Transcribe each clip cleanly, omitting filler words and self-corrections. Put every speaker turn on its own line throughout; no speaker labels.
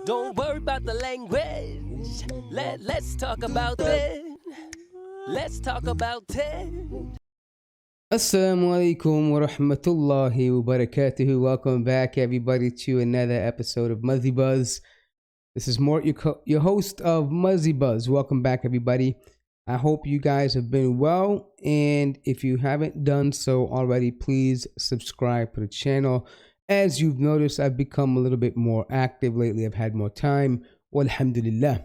Don't worry about the language. Let's talk about it. Let's talk about it.
Assalamu alaikum wa rahmatullahi wa barakatuhu. Welcome back, everybody, to another episode of Muzzy Buzz. This is Mort, your host of Muzzy Buzz. Welcome back, everybody. I hope you guys have been well, and if you haven't done so already, please subscribe to the channel. As you've noticed, I've become a little bit more active lately. I've had more time. Walhamdulillah.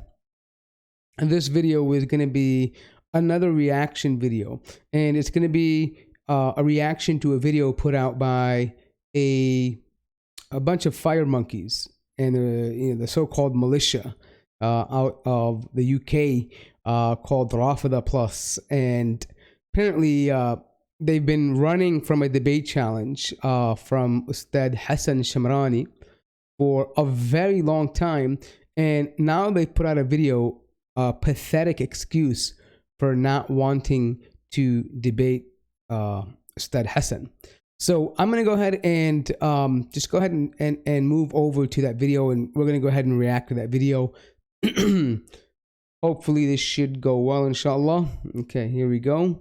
And this video is going to be another reaction video, and it's going to be a reaction to a video put out by a bunch of fire monkeys and the so-called militia out of the UK called Rawafidh Plus, and apparently they've been running from a debate challenge from Ustad Hasan Shamrani for a very long time, and now they put out a video, a pathetic excuse for not wanting to debate Ustad Hasan. So I'm going to go ahead and just go ahead and move over to that video, and we're going to go ahead and react to that video. Hopefully this should go well, inshallah. Okay, here we go.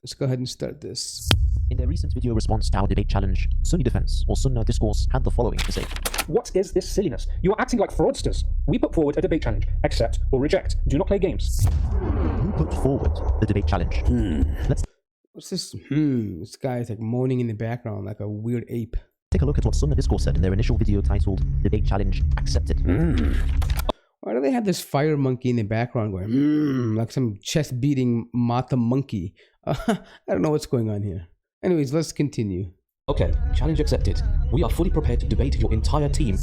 Let's go ahead and start this.
In their recent video response to our debate challenge, Sunni Defense or Sunnah Discourse had the following to say.
What is this silliness? You are acting like fraudsters. We put forward a debate challenge. Accept or reject. Do not play games.
Who put forward the debate challenge?
What's this? This guy is like moaning in the background like a weird ape.
Take a look at what Sunnah Discourse said in their initial video titled Debate Challenge Accepted.
Why do they have this fire monkey in the background going like some chest beating mata monkey? I don't know what's going on here. Anyways, let's continue.
Okay, challenge accepted. We are fully prepared to debate your entire team.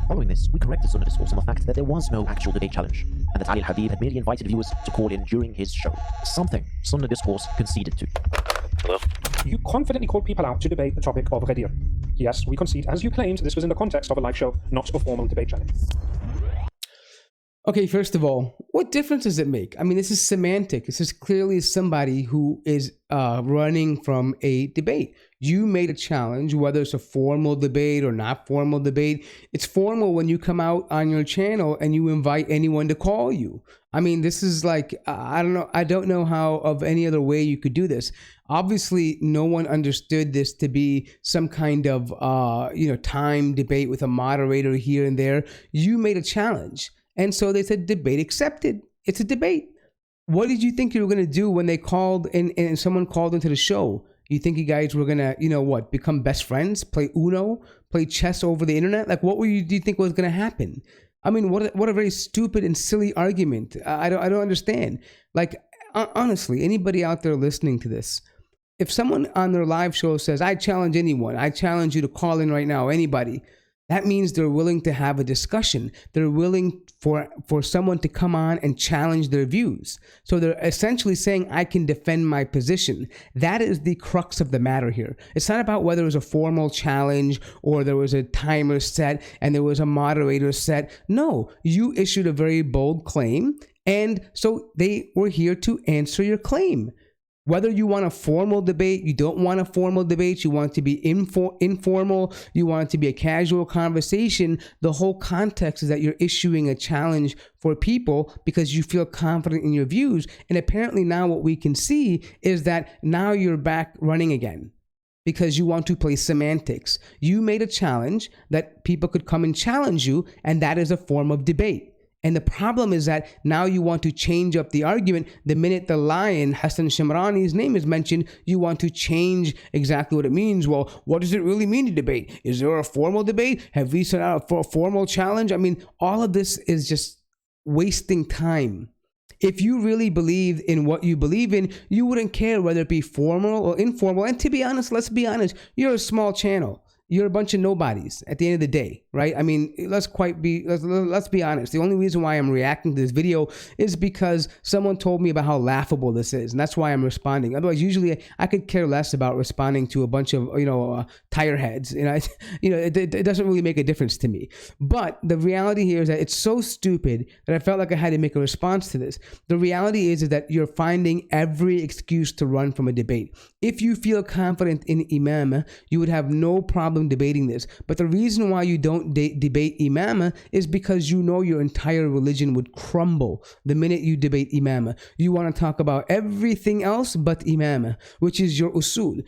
Following this, we corrected Sunnah Discourse on the fact that there was no actual debate challenge, and that Ali al-Habib had merely invited viewers to call in during his show. Something Sunnah Discourse conceded to.
You confidently called people out to debate the topic of Ghadir. Yes, we concede, as you claimed, this was in the context of a live show, not a formal debate challenge.
Okay, first of all, what difference does it make? I mean, this is semantic. This is clearly somebody who is running from a debate. You made a challenge, whether it's a formal debate or not formal debate. It's formal when you come out on your channel and you invite anyone to call you. I mean, this is like, I don't know how of any other way you could do this. Obviously, no one understood this to be some kind of, time debate with a moderator here and there. You made a challenge. And so they said, debate accepted. It's a debate. What did you think you were going to do when they called and someone called into the show? You think you guys were going to, become best friends, play Uno, play chess over the internet? Like, do you think was going to happen? I mean, what a very stupid and silly argument. I don't understand. Like, honestly, anybody out there listening to this, if someone on their live show says, I challenge anyone, I challenge you to call in right now, anybody, that means they're willing to have a discussion. They're willing for someone to come on and challenge their views. So they're essentially saying, I can defend my position. That is the crux of the matter here. It's not about whether it was a formal challenge or there was a timer set and there was a moderator set. No, you issued a very bold claim, and so they were here to answer your claim. Whether you want a formal debate, you don't want a formal debate, you want it to be informal, you want it to be a casual conversation, the whole context is that you're issuing a challenge for people because you feel confident in your views. And apparently now what we can see is that now you're back running again because you want to play semantics. You made a challenge that people could come and challenge you, and that is a form of debate. And the problem is that now you want to change up the argument. The minute the lion, Hasan Shamrani's name is mentioned, you want to change exactly what it means. Well, what does it really mean to debate? Is there a formal debate? Have we set out for a formal challenge? I mean, all of this is just wasting time. If you really believe in what you believe in, you wouldn't care whether it be formal or informal. And to be honest, let's be honest, you're a small channel. You're a bunch of nobodies at the end of the day, right? I mean, let's be honest. The only reason why I'm reacting to this video is because someone told me about how laughable this is, and that's why I'm responding. Otherwise, usually I could care less about responding to a bunch of tire heads. It doesn't really make a difference to me. But the reality here is that it's so stupid that I felt like I had to make a response to this. The reality is that you're finding every excuse to run from a debate. If you feel confident in Imam, you would have no problem problem debating this. But the reason why you don't debate imama is because you know your entire religion would crumble the minute you debate imama. You want to talk about everything else but imama, which is your usul.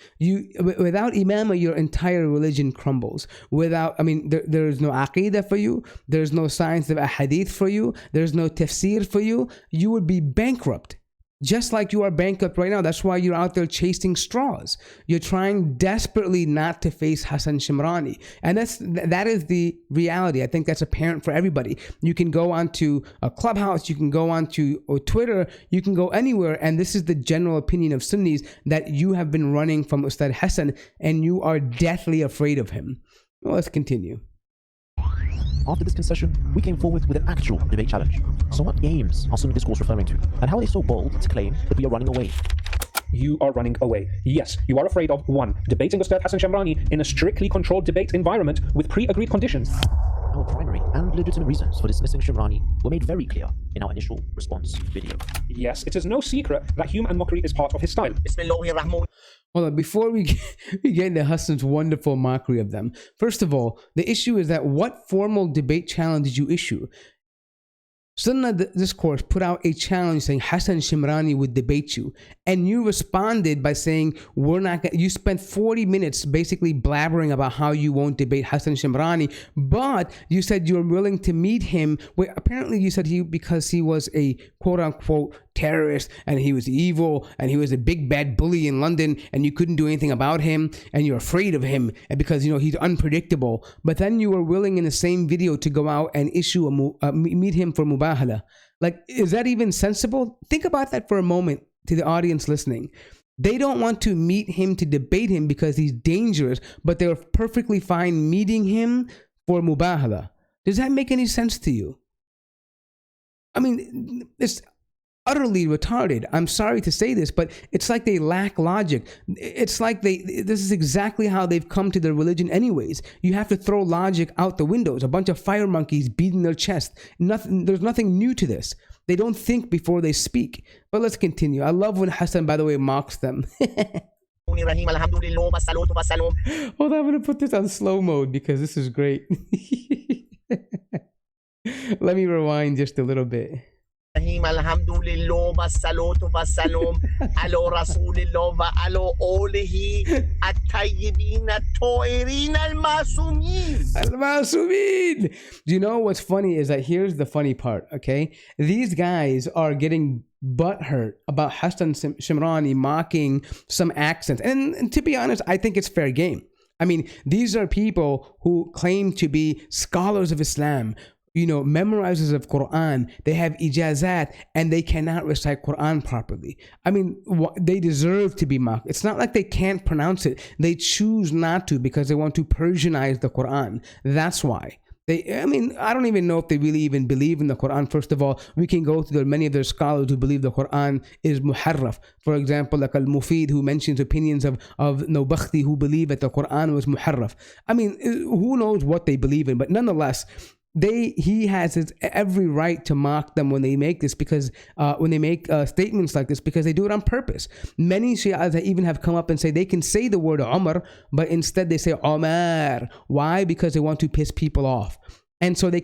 Without imama, your entire religion crumbles. There's no aqidah for you. There's no science of hadith for you. There's no tafsir for you. You would be bankrupt. Just like you are bankrupt right now. That's why you're out there chasing straws. You're trying desperately not to face Hasan Shimrani. And that is the reality. I think that's apparent for everybody. You can go onto a Clubhouse, you can go onto Twitter, you can go anywhere, and this is the general opinion of Sunnis, that you have been running from Ustad Hasan and you are deathly afraid of him. Well, let's continue.
After this concession, we came forward with an actual debate challenge. So what games are Sunni discourse referring to? And how are they so bold to claim that we are running away?
You are running away. Yes, you are afraid of 1. Debating Ustad Hasan Shamrani in a strictly controlled debate environment with pre-agreed conditions.
Our primary and legitimate reasons for dismissing Shimrani were made very clear in our initial response video.
Yes, it is no secret that humor and mockery is part of his style.
Hold on, before we get into Hassan's wonderful mockery of them, first of all, the issue is that what formal debate challenge did you issue? Sunnah Discourse put out a challenge saying Hasan Shimrani would debate you, and you responded by saying we're not gonna. You spent 40 minutes basically blabbering about how you won't debate Hasan Shimrani, but you said you're willing to meet him. Wait, apparently you said because he was a quote unquote terrorist and he was evil and he was a big bad bully in London and you couldn't do anything about him and you're afraid of him and because he's unpredictable. But then you were willing in the same video to go out and issue meet him for mubahala. Like, is that even sensible? Think about that for a moment to the audience listening. They don't want to meet him to debate him because he's dangerous, but they're perfectly fine meeting him for mubahala. Does that make any sense to you? I mean, it's utterly retarded. I'm sorry to say this, but it's like they lack logic. It's like this is exactly how they've come to their religion anyways. You have to throw logic out the windows. A bunch of fire monkeys beating their chest. There's nothing new to this. They don't think before they speak. But let's continue. I love when Hasan, by the way, mocks them. Hold on, I'm going to put this on slow mode because this is great. Let me rewind just a little bit.
Alhamdulillah wassalatu wassalam ala rasulillah wa ala alihi at-tayyibin at-tahirin al-masumin.
Al-masumin. Do you know what's funny is that here's the funny part, okay? These guys are getting butthurt about Hasan Shimrani mocking some accents. And to be honest, I think it's fair game. I mean, these are people who claim to be scholars of Islam, memorizers of Quran. They have ijazat and they cannot recite Quran properly. I mean, they deserve to be mocked. It's not like they can't pronounce it. They choose not to because they want to Persianize the Quran. That's why. I don't even know if they really even believe in the Quran. First of all, we can go to many of their scholars who believe the Quran is muharraf. For example, like Al-Mufid, who mentions opinions of Nawbakhti, who believe that the Quran was muharraf. I mean, who knows what they believe in, but nonetheless, he has every right to mock them when they make this, because when they make statements like this, because they do it on purpose. Many Shias even have come up and say they can say the word Umar, but instead they say Omar. Why? Because they want to piss people off. And so they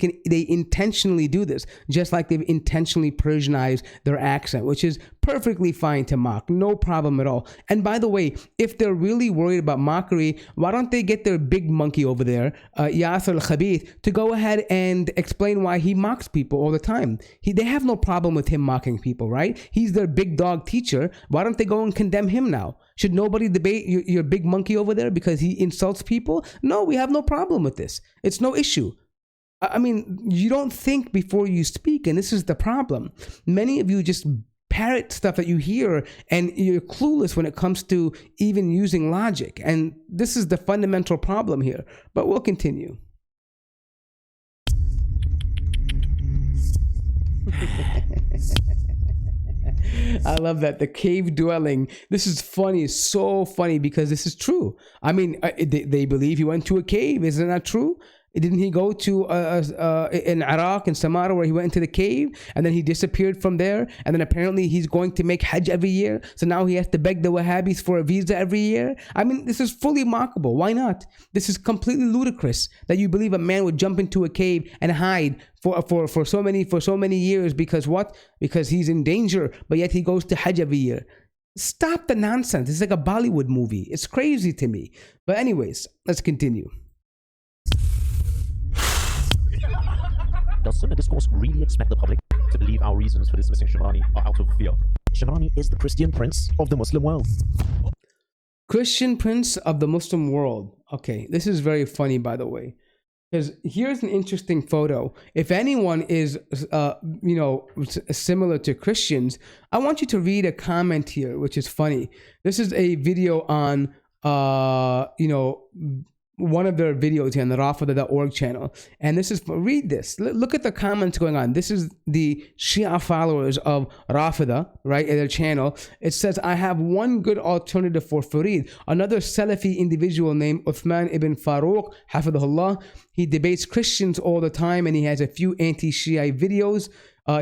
intentionally do this, just like they've intentionally Persianized their accent, which is perfectly fine to mock, no problem at all. And by the way, if they're really worried about mockery, why don't they get their big monkey over there, Yasser al-Khabith, to go ahead and explain why he mocks people all the time? They have no problem with him mocking people, right? He's their big dog teacher. Why don't they go and condemn him now? Should nobody debate your big monkey over there because he insults people? No, we have no problem with this. It's no issue. I mean, you don't think before you speak, and this is the problem. Many of you just parrot stuff that you hear, and you're clueless when it comes to even using logic. And this is the fundamental problem here. But we'll continue. I love that. The cave dwelling. This is funny. So funny because this is true. I mean, they believe he went to a cave. Isn't that true? Didn't he go to in Iraq and Samara where he went into the cave and then he disappeared from there? And then apparently he's going to make Hajj every year. So now he has to beg the Wahhabis for a visa every year. I mean, this is fully mockable. Why not? This is completely ludicrous that you believe a man would jump into a cave and hide for so many years because what? Because he's in danger, but yet he goes to Hajj every year. Stop the nonsense. It's like a Bollywood movie. It's crazy to me. But anyways, let's continue.
Does Sunnah discourse really expect the public to believe our reasons for dismissing Shamrani are out of fear? Shamrani is the Christian prince of the Muslim world.
Christian prince of the Muslim world. Okay, this is very funny, by the way, because here's an interesting photo. If anyone is, similar to Christians, I want you to read a comment here, which is funny. This is a video on, one of their videos here on the Rawafidh.org channel. And this is, read this. Look at the comments going on. This is the Shia followers of Rawafidh, right, in their channel. It says, I have one good alternative for Farid. Another Salafi individual named Uthman ibn Farouk, Hafidhullah. He debates Christians all the time and he has a few anti-Shia videos.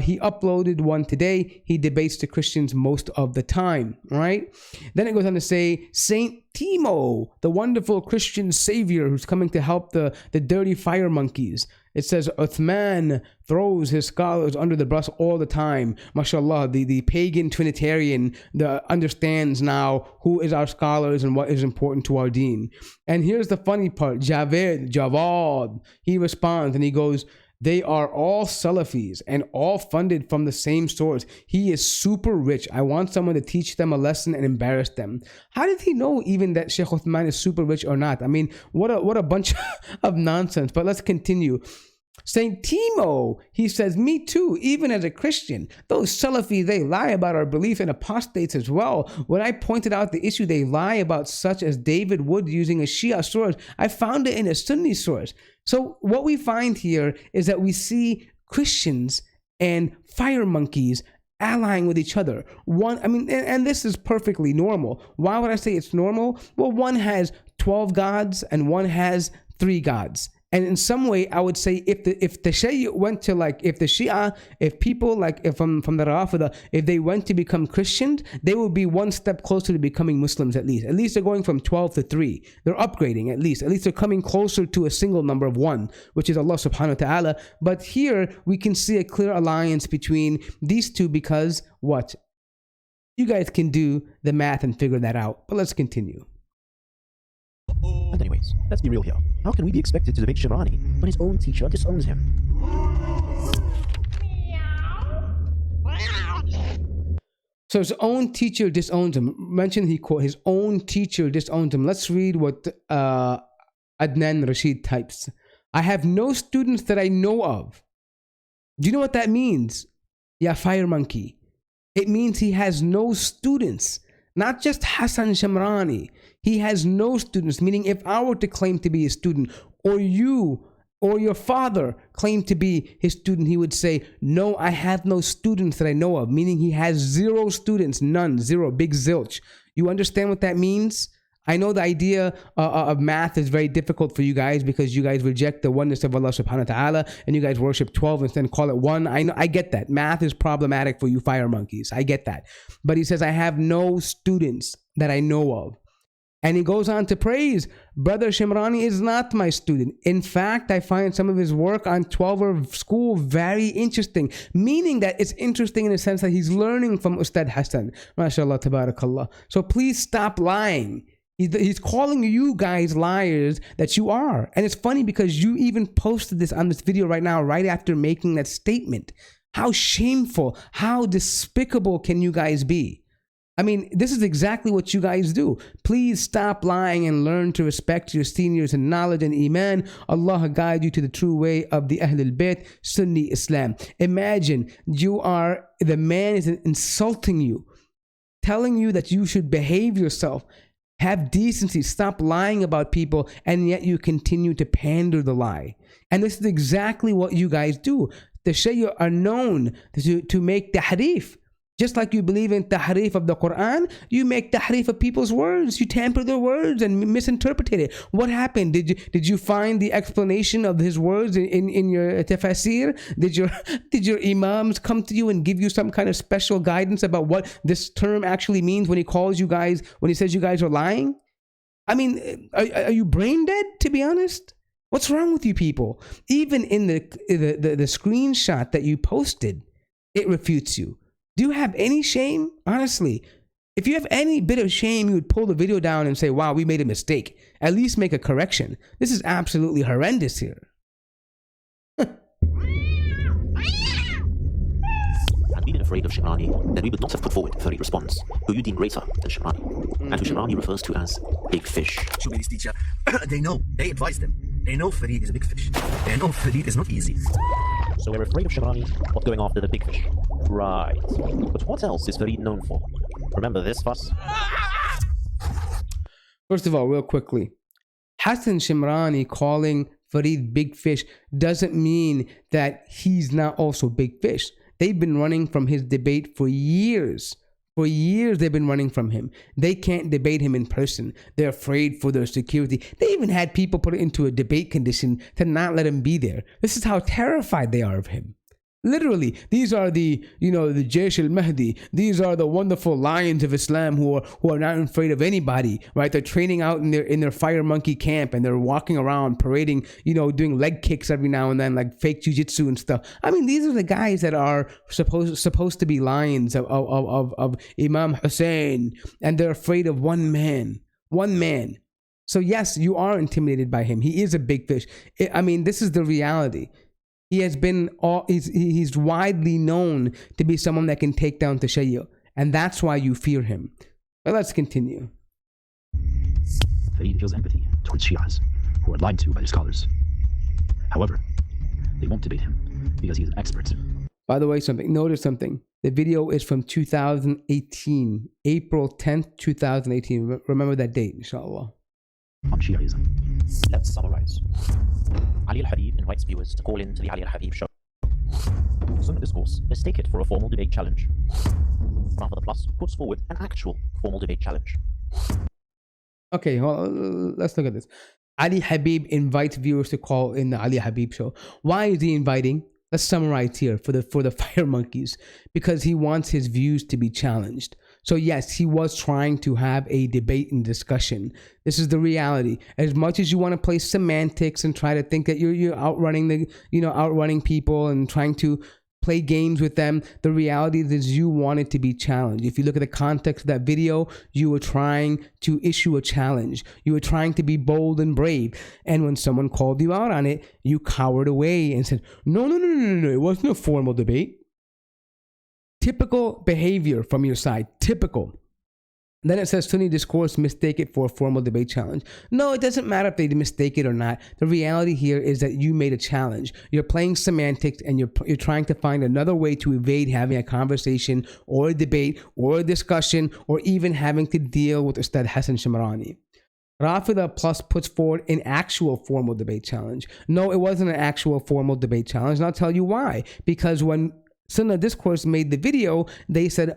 He uploaded one today. He debates the Christians most of the time, right? Then it goes on to say, Saint Timo, the wonderful Christian savior who's coming to help the dirty fire monkeys. It says, Uthman throws his scholars under the bus all the time. MashaAllah, the pagan Trinitarian understands now who is our scholars and what is important to our deen. And here's the funny part. Javad, he responds and he goes, they are all Salafis and all funded from the same source. He is super rich. I want someone to teach them a lesson and embarrass them. How did he know even that Sheikh Uthman is super rich or not? I mean, what a bunch of nonsense. But let's continue. Saint Timo, he says, me too, even as a Christian. Those Salafi, they lie about our belief in apostates as well. When I pointed out the issue they lie about, such as David Wood using a Shia source, I found it in a Sunni source. So what we find here is that we see Christians and fire monkeys allying with each other. And this is perfectly normal. Why would I say it's normal? Well, one has 12 gods and one has 3 gods. And in some way, I would say if the Shia went to if people from the Rawafidh, if they went to become Christians, they would be one step closer to becoming Muslims at least. At least they're going from 12 to 3. They're upgrading at least. At least they're coming closer to a single number of 1, which is Allah subhanahu wa ta'ala. But here we can see a clear alliance between these two because what? You guys can do the math and figure that out. But let's continue.
And anyways, let's be real here. How can we be expected to debate Shamrani when his own teacher disowns him?
So his own teacher disowns him. Mention his own teacher disowns him. Let's read what Adnan Rashid types. I have no students that I know of. Do you know what that means? Yeah, fire monkey. It means he has no students. Not just Hasan Shamrani. He has no students, meaning if I were to claim to be a student, or you or your father claimed to be his student, he would say, no, I have no students that I know of, meaning he has 0 students, none, 0, big zilch. You understand what that means? I know the idea of math is very difficult for you guys because you guys reject the oneness of Allah subhanahu wa ta'ala and you guys worship 12 and then call it 1. I get that. Math is problematic for you fire monkeys. I get that. But he says, I have no students that I know of. And he goes on to praise, Brother Shamrani is not my student. In fact, I find some of his work on 12er school very interesting, meaning that it's interesting in the sense that he's learning from Ustad Hasan. MashaAllah, tabarakallah. So please stop lying. He's calling you guys liars that you are. And it's funny because you even posted this on this video right now, right after making that statement. How shameful, how despicable can you guys be? I mean, this is exactly what you guys do. Please stop lying and learn to respect your seniors in knowledge and iman. Allah guide you to the true way of the Ahlul Bayt, Sunni Islam. Imagine the man is insulting you, telling you that you should behave yourself, have decency, stop lying about people, and yet you continue to pander the lie. And this is exactly what you guys do. The Shia are known to make the hadith. Just like you believe in tahrif of the Quran, you make tahrif of people's words. You tamper their words and misinterpret it. What happened? Did you find the explanation of his words in your tafsir? Did your imams come to you and give you some kind of special guidance about what this term actually means when he says you guys are lying? I mean, are you brain dead, to be honest? What's wrong with you people? Even in the screenshot that you posted, it refutes you. Do you have any shame? Honestly, if you have any bit of shame, you would pull the video down and say, wow, we made a mistake. At least make a correction. This is absolutely horrendous here.
Had we been afraid of Shimrani, then we would not have put forward Farid response, who you deem greater than Shimrani, and who Shimrani refers to as Big Fish.
Shumeri's teacher, they advised them. They know Farid is a big fish. They know Farid is not easy.
So we're afraid of Shimrani, not going after the big fish. Right. But what else is Farid known for? Remember this fuss?
First of all, real quickly, Hasan Shimrani calling Farid big fish doesn't mean that he's not also big fish. They've been running from his debate for years. For years, they've been running from him. They can't debate him in person. They're afraid for their security. They even had people put it into a debate condition to not let him be there. This is how terrified they are of him. Literally, these are the Jaysh al-Mahdi. These are the wonderful lions of Islam who are not afraid of anybody, right? They're training out in their fire monkey camp, and they're walking around parading, doing leg kicks every now and then, like fake jujitsu and stuff. I mean, these are the guys that are supposed to be lions of Imam Hussein, and they're afraid of one man. So yes, you are intimidated by him. He is a big fish. I mean, this is the reality. He has been he's widely known to be someone that can take down Tashayyu, and that's why you fear him. But let's continue.
Farid feels empathy towards Shias who are lied to by their scholars. However, they won't debate him because he's an expert.
By the way, notice something. The video is from 2018, April 10th, 2018. Remember that date, inshallah.
On Shiaism.
Let's summarize. Ali al-Habib invites viewers to call in to the Ali al-Habib show. Sunnah Discourse mistake it for a formal debate challenge. Rawafidh Plus puts forward an actual formal debate challenge.
Okay, well, let's look at this. Ali Habib invites viewers to call in the Ali Habib show. Why is he inviting? Let's summarize here for the fire monkeys. Because he wants his views to be challenged. So yes, he was trying to have a debate and discussion. This is the reality. As much as you want to play semantics and try to think that you're outrunning people and trying to play games with them, the reality is you wanted to be challenged. If you look at the context of that video, you were trying to issue a challenge. You were trying to be bold and brave. And when someone called you out on it, you cowered away and said, no, it wasn't a formal debate. Typical behavior from your side. Typical. Then it says Sunni discourse mistake it for a formal debate challenge. No, it doesn't matter if they mistake it or not. The reality here is that you made a challenge. You're playing semantics and you're trying to find another way to evade having a conversation or a debate or a discussion or even having to deal with Ustad Hasan Shimrani. Rawafidh Plus puts forward an actual formal debate challenge. No, it wasn't an actual formal debate challenge, and I'll tell you why. Because when Sunnah Discourse made the video, they said,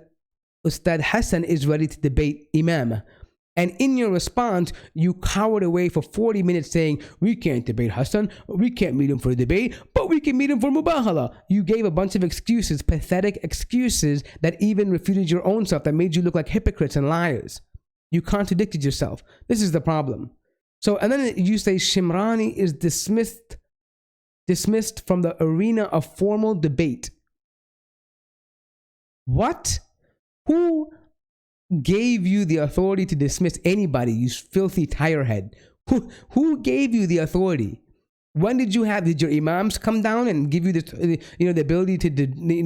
Ustad Hasan is ready to debate Imam. And in your response, you cowered away for 40 minutes saying, we can't debate Hasan, we can't meet him for a debate, but we can meet him for mubahala. You gave a bunch of excuses, pathetic excuses that even refuted your own self, that made you look like hypocrites and liars. You contradicted yourself. This is the problem. So, and then you say Shimrani is dismissed from the arena of formal debate. What? Who gave you the authority to dismiss anybody, you filthy tirehead? Who gave you the authority? When did your imams come down and give you the ability to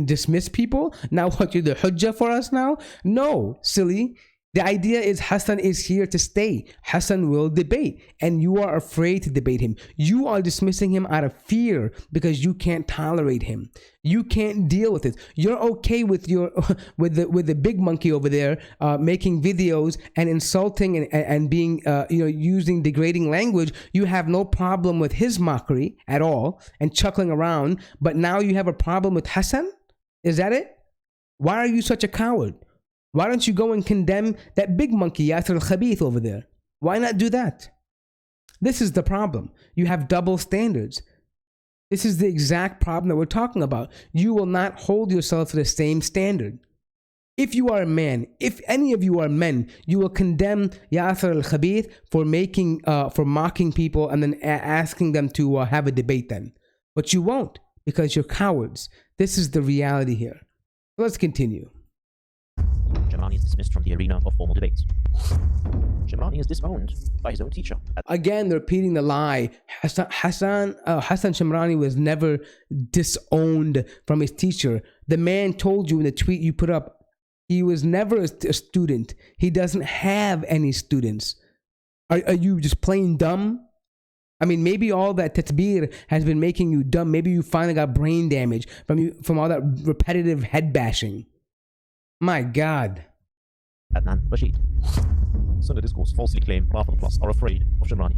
dismiss people? Now what, you're the hujjah for us now? No, silly. The idea is Hasan is here to stay. Hasan will debate, and you are afraid to debate him. You are dismissing him out of fear because you can't tolerate him. You can't deal with it. You're okay with with the big monkey over there making videos and insulting and being using degrading language. You have no problem with his mockery at all and chuckling around. But now you have a problem with Hasan. Is that it? Why are you such a coward? Why don't you go and condemn that big monkey, Yasser al-Khabith, over there? Why not do that? This is the problem. You have double standards. This is the exact problem that we're talking about. You will not hold yourself to the same standard. If you are a man, if any of you are men, you will condemn Yasser al-Khabith for mocking people and then asking them to have a debate then. But you won't, because you're cowards. This is the reality here. Let's continue.
Shimrani is dismissed from the arena of formal debates. Shimrani is disowned by his own teacher.
Again, they're repeating the lie. Hasan Shimrani was never disowned from his teacher. The man told you in the tweet you put up, he was never a student. He doesn't have any students. Are you just plain dumb? I mean, maybe all that tatbir has been making you dumb. Maybe you finally got brain damage from all that repetitive head bashing. My God.
Adnan Rashid. Sunnah discourse falsely claim Rawafidh are afraid of Shimrani.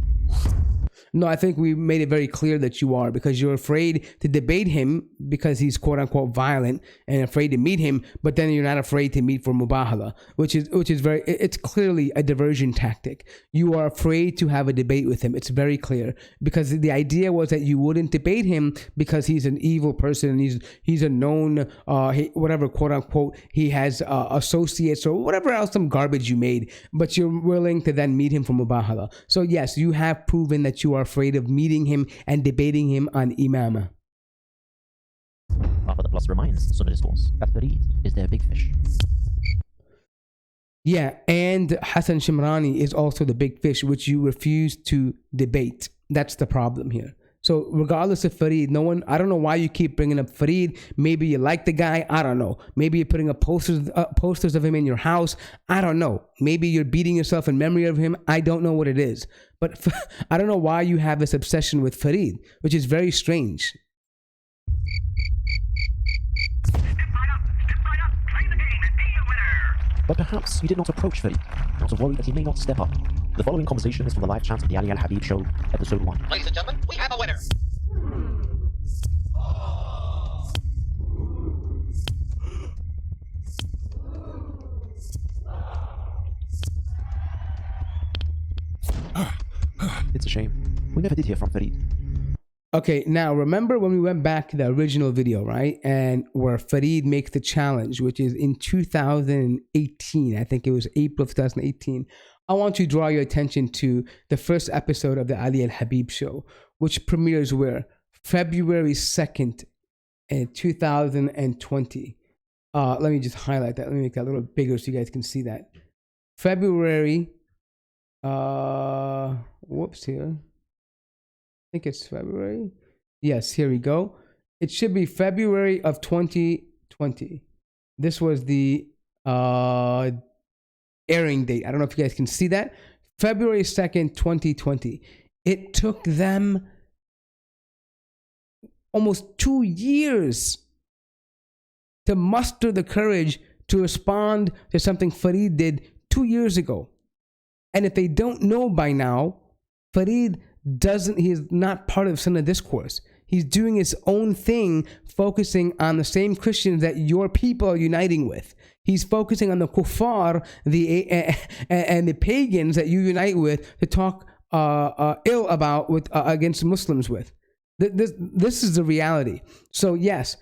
No, I think we made it very clear that you are, because you're afraid to debate him because he's quote unquote violent and afraid to meet him, but then you're not afraid to meet for mubahala, which is it's clearly a diversion tactic. You are afraid to have a debate with him. It's very clear, because the idea was that you wouldn't debate him because he's an evil person. He's a known whatever quote unquote he has associates or whatever else, some garbage you made, but you're willing to then meet him for mubahala. So yes, you have proven that you are afraid of meeting him and debating him on imama.
Rawafidh reminds Sunnah discourse that Farid is their big fish.
Yeah, and Hasan Shimrani is also the big fish, which you refuse to debate. That's the problem here. So regardless of Farid, I don't know why you keep bringing up Farid. Maybe you like the guy. I don't know. Maybe you're putting up posters of him in your house. I don't know. Maybe you're beating yourself in memory of him. I don't know what it is. But I don't know why you have this obsession with Farid, which is very strange.
But perhaps you did not approach Farid out of worry that he may not step up. The following conversation is from the live chat of the Ali Al-Habib Show, episode 1.
Ladies and gentlemen, we have a winner.
It's a shame. We never did hear from Farid.
Okay, now remember when we went back to the original video, right? And where Farid makes the challenge, which is in 2018. I think it was April of 2018. I want to draw your attention to the first episode of the Ali Al-Habib Show, which premieres where? February 2nd in 2020. Let me just highlight that. Let me make that a little bigger so you guys can see that. February, whoops here. I think it's February. Yes, here we go. It should be February of 2020. This was the airing date. I don't know if you guys can see that. February 2nd, 2020. It took them almost 2 years to muster the courage to respond to something Farid did 2 years ago. And if they don't know by now, Farid he is not part of Sunnah discourse. He's doing his own thing, focusing on the same Christians that your people are uniting with. He's focusing on the kuffar, and the pagans that you unite with to talk ill about against Muslims with. This is the reality. So yes,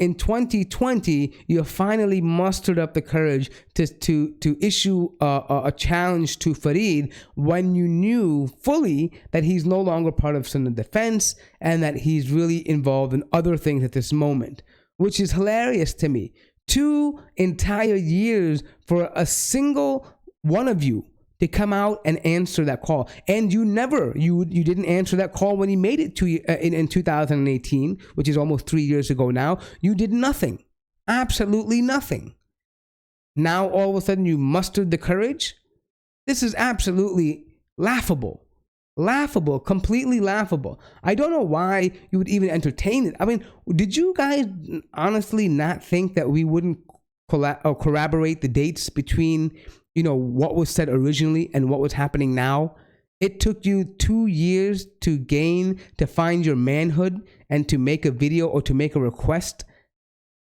in 2020, you finally mustered up the courage to issue a challenge to Farid when you knew fully that he's no longer part of Sunnah defense and that he's really involved in other things at this moment, which is hilarious to me. 2 entire years for a single one of you to come out and answer that call. And you didn't answer that call when he made it to you in 2018, which is almost 3 years ago now. You did nothing, absolutely nothing. Now all of a sudden you mustered the courage. This is absolutely laughable. Laughable, completely laughable. I don't know why you would even entertain it. I mean, did you guys honestly not think that we wouldn't corroborate the dates between what was said originally and what was happening now? It took you 2 years to find your manhood and to make a video or to make a request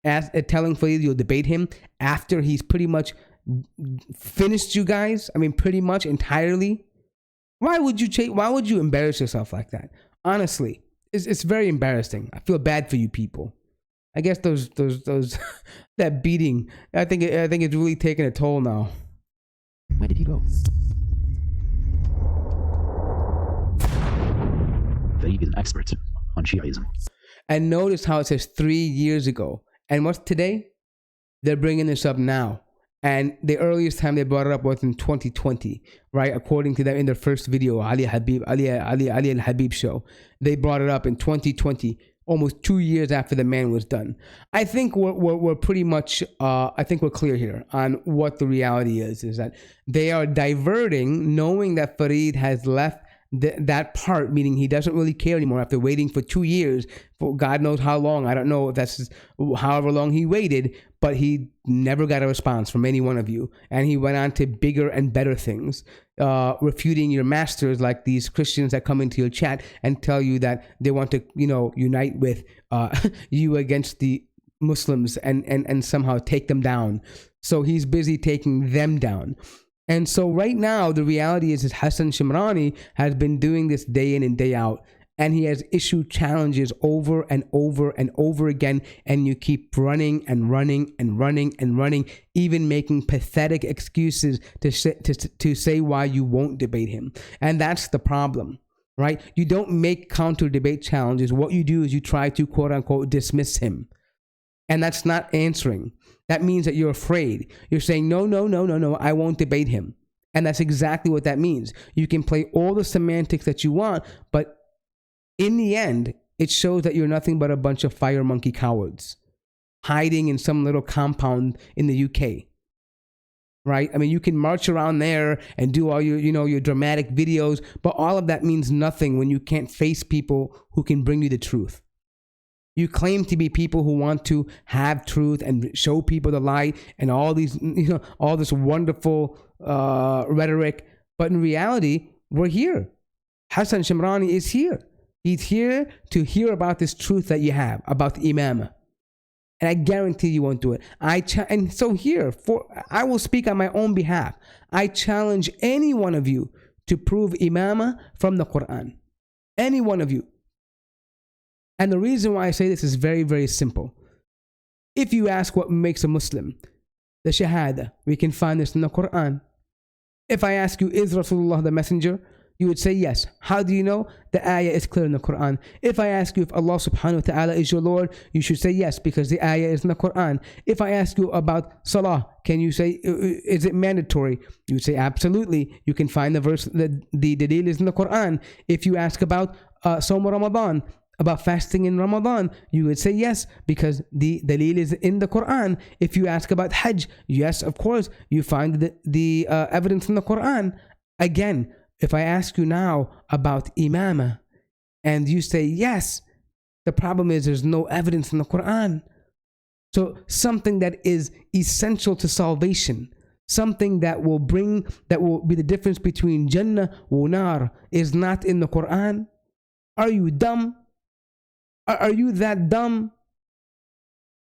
telling Farid you'll debate him after he's pretty much finished you guys? I mean, pretty much entirely. Why would you embarrass yourself like that? Honestly, it's very embarrassing. I feel bad for you people. I guess those that beating. I think it's really taking a toll now.
Where did he go? Farid is an expert on Shiaism.
And notice how it says 3 years ago. And what's today? They're bringing this up now. And the earliest time they brought it up was in 2020, right? According to them in their first video, Ali al-Habib show. They brought it up in 2020, almost 2 years after the man was done. I think we're pretty much, I think we're clear here on what the reality is that they are diverting, knowing that Farid has left that part, meaning he doesn't really care anymore after waiting for 2 years, for God knows how long. I don't know if that's however long he waited, but he never got a response from any one of you. And he went on to bigger and better things, refuting your masters like these Christians that come into your chat and tell you that they want to, unite with you against the Muslims and somehow take them down. So he's busy taking them down. And so right now, the reality is Hasan Shimrani has been doing this day in and day out. And he has issued challenges over and over and over again. And you keep running and running and running and running, even making pathetic excuses to say why you won't debate him. And that's the problem, right? You don't make counter debate challenges. What you do is you try to, quote unquote, dismiss him. And that's not answering. That means that you're afraid. You're saying, no, I won't debate him. And that's exactly what that means. You can play all the semantics that you want, but in the end, it shows that you're nothing but a bunch of fire monkey cowards hiding in some little compound in the UK. Right? I mean, you can march around there and do all your, your dramatic videos, but all of that means nothing when you can't face people who can bring you the truth. You claim to be people who want to have truth and show people the light and all these, all this wonderful rhetoric. But in reality, we're here. Hasan Shimrani is here. He's here to hear about this truth that you have about the imamah. And I guarantee you won't do it. And so here, I will speak on my own behalf. I challenge any one of you to prove imamah from the Quran. Any one of you. And the reason why I say this is very, very simple. If you ask what makes a Muslim, the Shahada, we can find this in the Quran. If I ask you, is Rasulullah the messenger? You would say yes. How do you know? The ayah is clear in the Quran. If I ask you if Allah subhanahu wa ta'ala is your Lord, you should say yes, because the ayah is in the Quran. If I ask you about salah, can you say, is it mandatory? You would say absolutely. You can find the verse, the dalil is in the Quran. If you ask about Sawm Ramadan, about fasting in Ramadan, you would say yes, because the dalil is in the Quran. If you ask about Hajj, yes, of course, you find the evidence in the Quran. Again, if I ask you now about imamah, and you say yes, the problem is there's no evidence in the Quran. So something that is essential to salvation, something that will be the difference between Jannah wa Nar, is not in the Quran. Are you dumb? Are you that dumb?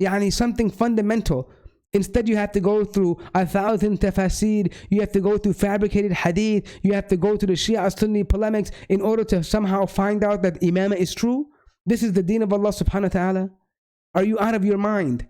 Yani something fundamental. Instead, you have to go through 1,000 tafasir. You have to go through fabricated hadith. You have to go to the Shia Sunni polemics in order to somehow find out that imamah is true. This is the deen of Allah subhanahu wa ta'ala. Are you out of your mind?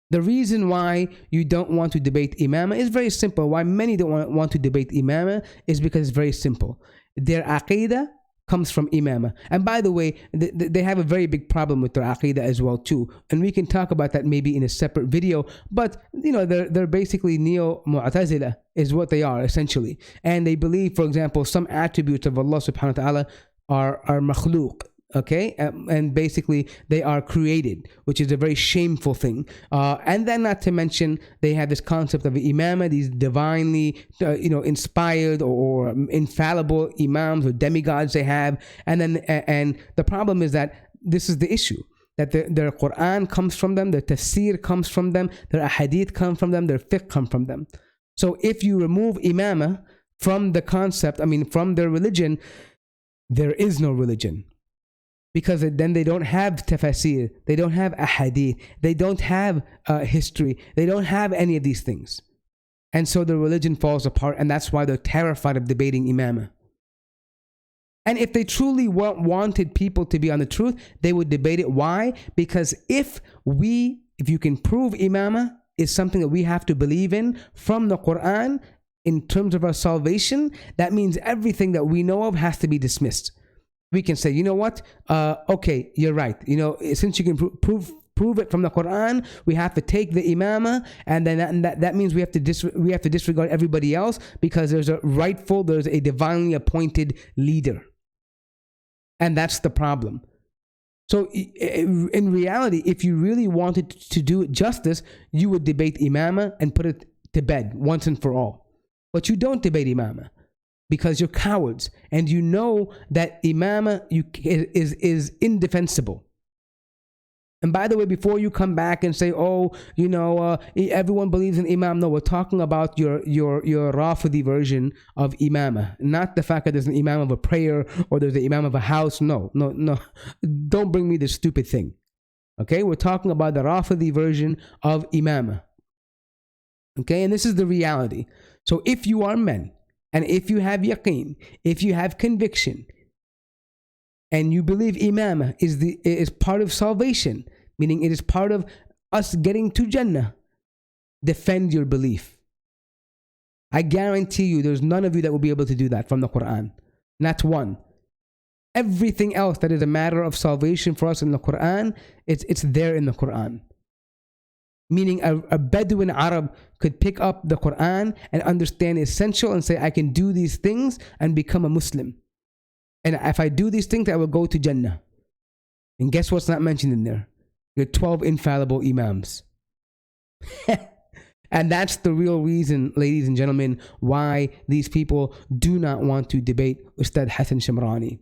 The reason why you don't want to debate imamah is very simple. Why many don't want to debate imamah is because it's very simple. Their aqidah comes from imamah. And by the way, they have a very big problem with their aqidah as well too. And we can talk about that maybe in a separate video. But they're basically neo-mu'tazila is what they are essentially. And they believe, for example, some attributes of Allah subhanahu wa ta'ala are makhluq. Okay, and basically they are created, which is a very shameful thing. And then, not to mention, they have this concept of imamah, these divinely, inspired or infallible imams or demigods they have. And then, and the problem is that this is the issue, that their Quran comes from them, their tafsir comes from them, their ahadith come from them, their fiqh come from them. So if you remove imamah from the concept, from their religion, there is no religion. because then they don't have tafasir, they don't have ahadith, they don't have history, they don't have any of these things. And so the religion falls apart, and that's why they're terrified of debating imamah. And if they truly wanted people to be on the truth, they would debate it. Why? Because if you can prove imamah is something that we have to believe in from the Quran in terms of our salvation, that means everything that we know of has to be dismissed. We can say, you know what? Okay, you're right. You know, since you can prove it from the Quran, we have to take the imamah, and then that means we have to disregard everybody else, because there's a divinely appointed leader. And that's the problem. So in reality, if you really wanted to do it justice, you would debate imamah and put it to bed once and for all. But you don't debate imamah because you're cowards, and you know that imamah is indefensible. And by the way, before you come back and say, oh, you know, everyone believes in imam, no, we're talking about your Rawafidh version of imamah, not the fact that there's an imam of a prayer or there's an imam of a house. No. Don't bring me this stupid thing. Okay, we're talking about the Rawafidh version of imamah. Okay, and this is the reality. So if you are men, and if you have yaqeen, if you have conviction, and you believe imamah is part of salvation, meaning it is part of us getting to Jannah, defend your belief. I guarantee you there's none of you that will be able to do that from the Quran. Not one. Everything else that is a matter of salvation for us in the Quran, it's there in the Quran. Meaning a Bedouin Arab could pick up the Quran and understand essential and say, I can do these things and become a Muslim. And if I do these things, I will go to Jannah. And guess what's not mentioned in there? Your 12 infallible imams. And that's the real reason, ladies and gentlemen, why these people do not want to debate Ustad Hasan Shamrani.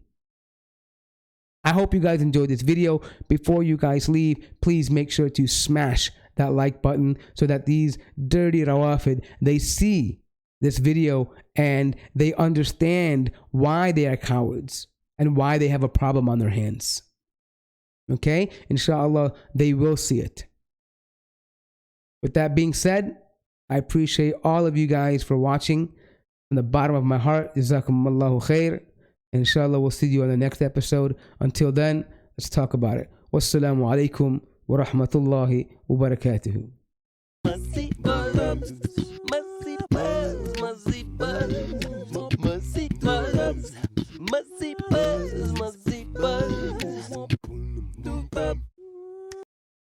I hope you guys enjoyed this video. Before you guys leave, please make sure to smash that like button so that these dirty Rawafidh, they see this video and they understand why they are cowards and why they have a problem on their hands. Okay? Inshallah, they will see it. With that being said, I appreciate all of you guys for watching. From the bottom of my heart, Jazakumullahu khair. Inshallah, we'll see you on the next episode. Until then, let's talk about it. Wassalamu alaikum wa rahmatullahi wa barakatuhu.